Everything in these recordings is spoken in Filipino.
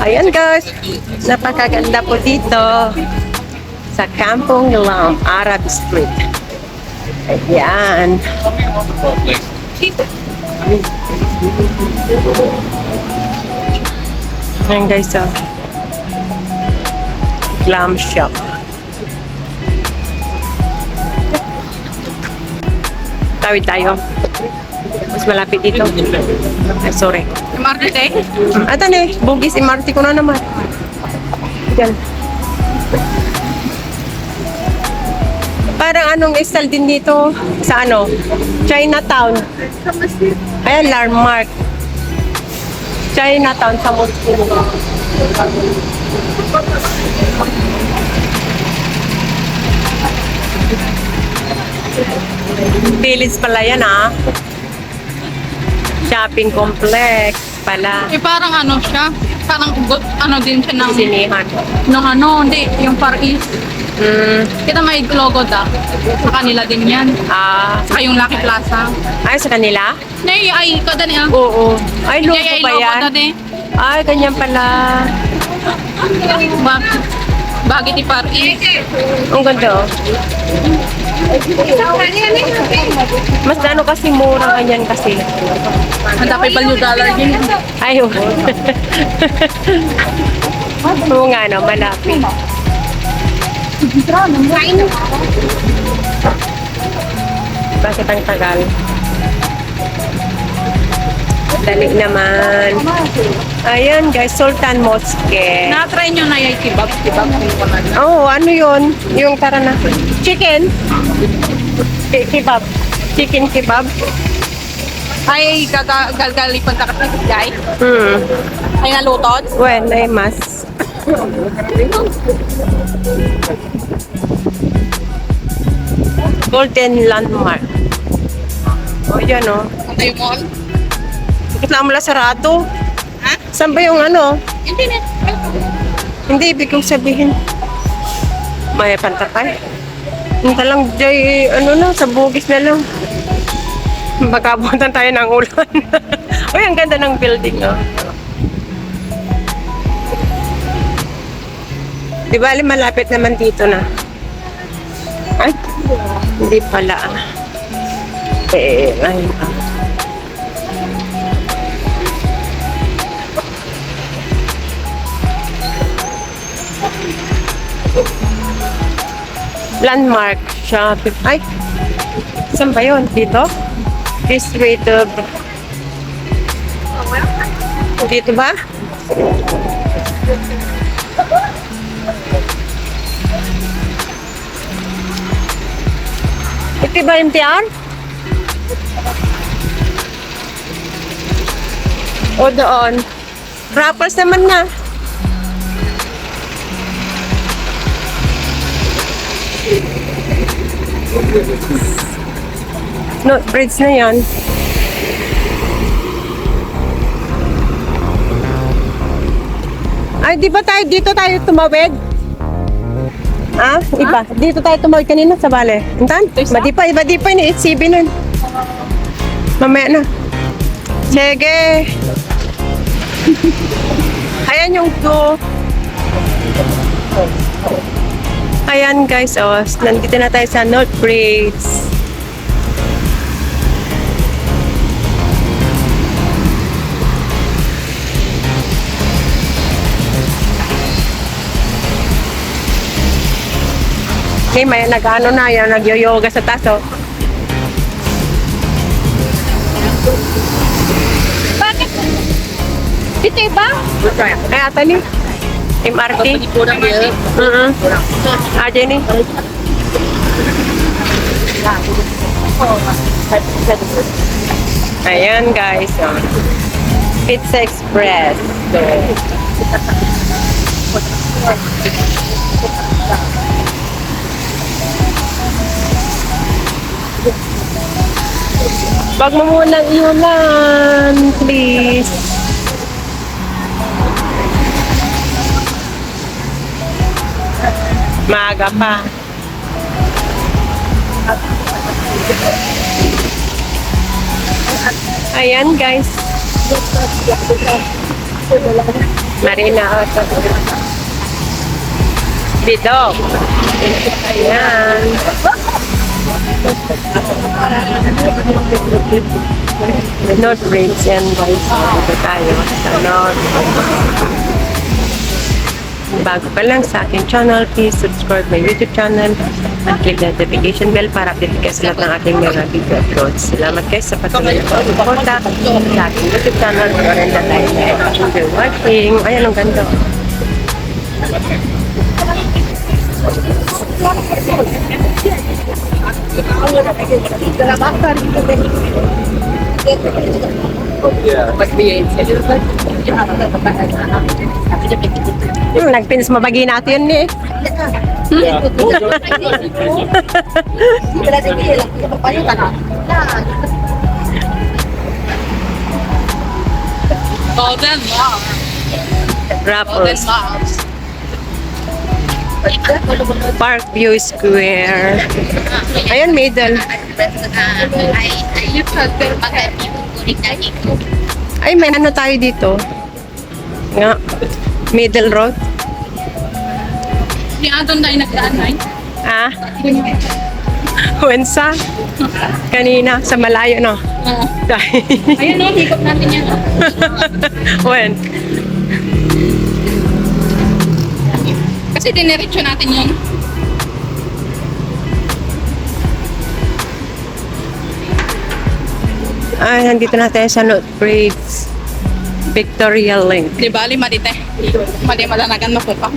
Ayan guys, napakaganda po dito sa Kampong Glam, Arab Street. Ayan. Ayan guys, oh. Glam shop. Tawid tayo. Mas malapit dito. Ay, sorry. MRT day? Ito na eh. Bugis MRT ko na naman. Diyan. Parang anong style din dito sa ano? Chinatown. Ayan, landmark. Chinatown sa Muslim. Village pala yan ah. Shopping complex pala. Eh parang ano siya, parang ano din siya ng Sinihan. nung ano, hindi, yung Far East. Kita may logo da. Sa kanila din yan. Saka yung Lucky Plaza. Ay, sa kanila? Nay, ay, kada niya. Oo. Ay, logo Ay, ba logo yan? da din. Ay, ganyan pala. Bagay ni Far East. Ang ganda oh. Mas ano kasi mura ganyan kasi. Ang dapat value dollar din. Ayun. Oo nga no, malapit. Bakit ang tagal? Dali naman. Ayan guys, Sultan Mosque. Na-try nyo na yung kebab. Oh, ano yun? Yung tara na. Chicken? Kebab. Chicken kebab? Ay, gagalipon ka kasi guys. Ay, nalutod. Well, ay mas. Golden Landmark. Oh, yan oh. Ano yung mall? Bakit lang mula sarado? Ha? Saan ba yung ano? Internet. Hindi, ibig kong sabihin. May pantakay. Hinta lang, Jay, ano na, sa bugis na lang. Magkabutan tayo ng ulan. Uy, ang ganda ng building, oh. Di ba, malapit naman dito na. Ay, hindi pala. Ay, Landmark shopping. Ay, saan ba yun? Dito? District of... Dito ba? Ito ba MTR? O doon? Rappers naman na. No, bridge na yan. Ay, di ba tayo, dito tayo tumawid? Ah, iba. Dito tayo tumawid kanina sa bale. Intan? Madipay, madipay ni HCB nun. Mamaya na. Sige. Ayan yung two. Ayan guys, oh, nandito na tayo sa North Bridge. Okay, may nag-ano na yan, nag-yoga sa taso. Bakit? Dito ba? Ay, ata ni. MRT. Jenny. Ayan guys. Oh. Pizza Express. Wag mo munang iulan, please. Maaga pa. Ayan guys. Marina. Bidok. Ayan. North Bridge and Vice. Dito tayo sa North. Bago pa lang sa aking channel, please subscribe my YouTube channel at click the notification bell para update kayo sa lahat ng aking mga video uploads. Salamat guys sa patuloy na pag-suporta sa aking YouTube channel. Maraming tayo na enjoy watching. Ayan, ang ganda. Nagpinis mabagi natin eh. Golden Mars. Golden Raffles. Mars. Parkview Square. Ayan, middle. Ay, may ano tayo dito? Nga. Middle road. Di doon tayo nagdaan na Ah? Wensa? Kanina, sa malayo, no? Ayun o, higop natin yan. When? Kasi diniretso natin yun. Ay, nandito na tayo sa North Bridge. Victoria Link. Di ba, lima dito eh. Mali malanagan mo po pa.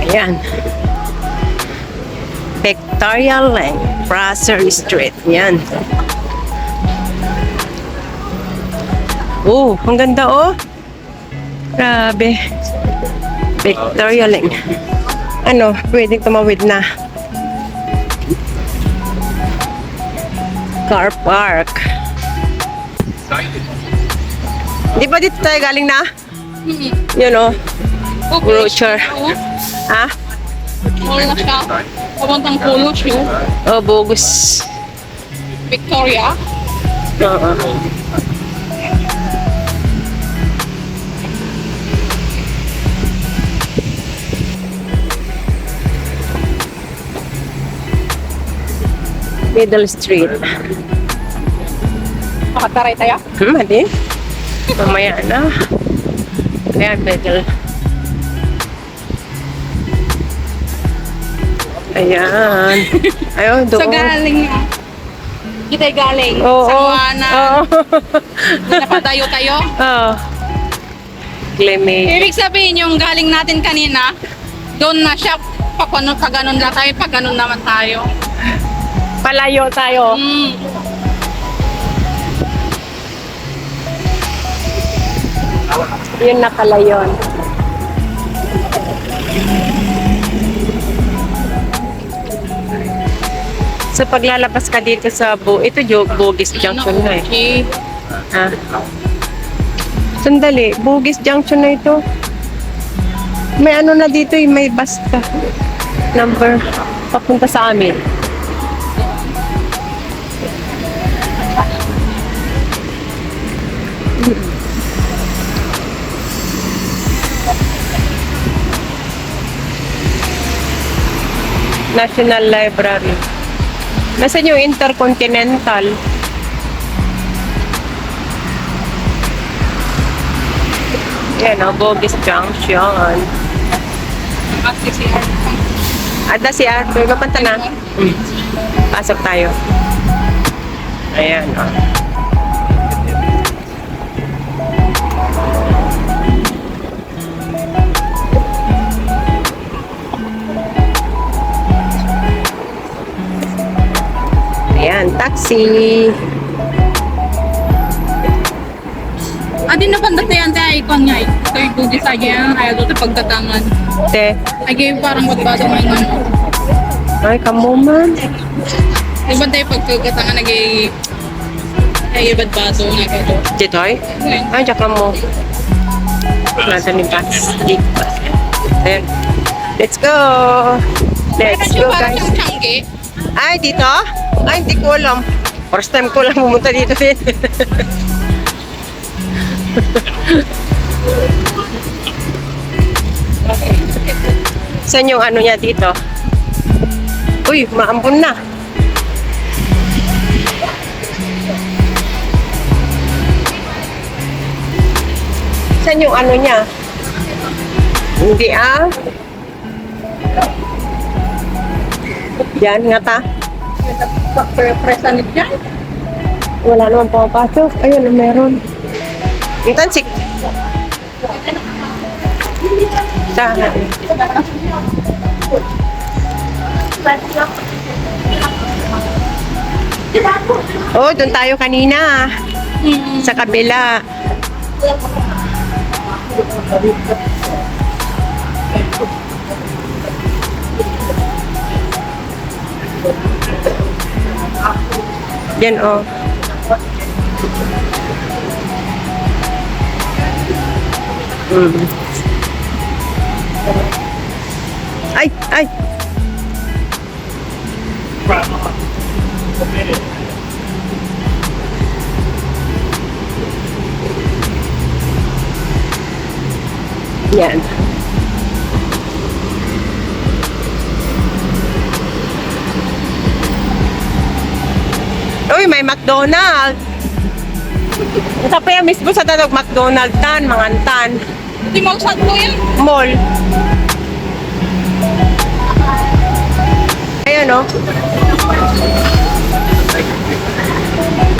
Ayan. Victoria Link, Fraser Street. Yan. Oh, ang ganda oh. Grabe. Victoria Link. Ano, pwedeng tumawid na. Car park. Di ba dito tayo galing na? Yun oh. Brochure. Ha? Mall na siya. Papuntang Polo Show. Oh, bogus. Victoria. Oo. Middle Street. Makataray tayo. Mali. Mamaya na. Ayan, middle. Ayan. Ayun, doon. So galing na. Kita galing. Oo. Sa Moana. Oo. Napadayo tayo. Oo. Glimmy. Ibig sabihin yung galing natin kanina, doon na siya. Paganon na tayo, paganon naman tayo. Palayo tayo. Yun na pala yun. So paglalabas ka dito sa ito Bugis Junction na eh. Okay. Ha? Sandali, Bugis Junction na ito. May ano na dito eh, may bus ka. Number papunta sa amin. National Library. Nasaan yung Intercontinental? Yan o, Bugis Junction. CCR. Ada si Arthur. Kapanta na. Pasok tayo. Ayan o. Ayan, taxi. Adi na pandatayan tayo ikon nga eh. Ito yung Bugis aja yan. Ayaw doon pagdatangan. Te. Ay parang magbado mo yung ano. Ay, kamuman. Di ba tayo pagkagatangan ay ibad-bado na gado. Dito ay? Ay, tsaka mo. Nasa ni bus. Gate bus. Ayan. Let's go! Let's go, guys. Changi. Ay, dito? Ay, hindi ko alam. First time ko lang pumunta dito din. Saan yung ano niya dito? Uy, maambon na. Saan yung ano niya? Hindi ah. Yan nga ta. Presanit yan. Wala naman pumapasok. Ayun, meron. Yung tansik. Sana. Oh, doon tayo kanina. Sa kabila. Yan oh. Ay, ay. Yan. Uy, may McDonald's. Sa pa yan mismo sa tatog McDonald's tan, mangantan. Di mo sa ko yan. Mall. Ayan o.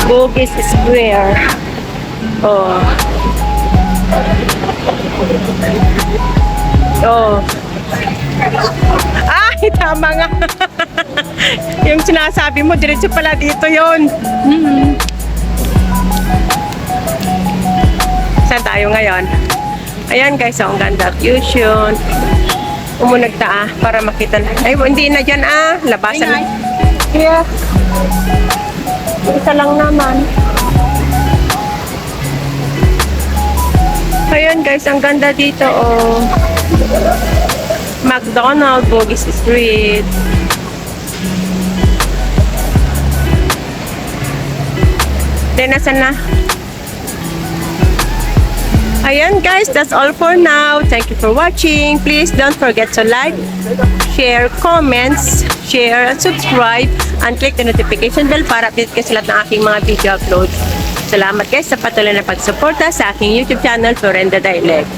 Bugis Square. Oh. Oh. Ay, tama nga. Yung sinasabi mo, diretso pala dito yon. Saan tayo ngayon? Ayan guys, ang ganda fusion. Umunag ta para makita na. Ay, hindi na dyan labasan na. Yeah. Isa lang naman. Ayan guys, ang ganda dito oh. McDonald's, Bugis Street. Then, nasan na? Ayan guys, that's all for now. Thank you for watching. Please don't forget to like, share, comments, share, and subscribe. And click the notification bell para update kayo sa lahat ng aking mga video uploads. Salamat guys sa patuloy na pagsuporta sa aking YouTube channel, Florenda Dialect.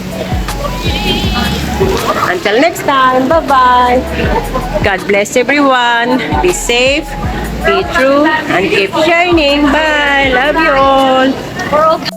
Until next time, bye-bye. God bless everyone. Be safe, be true, and keep shining. Bye. Love you all.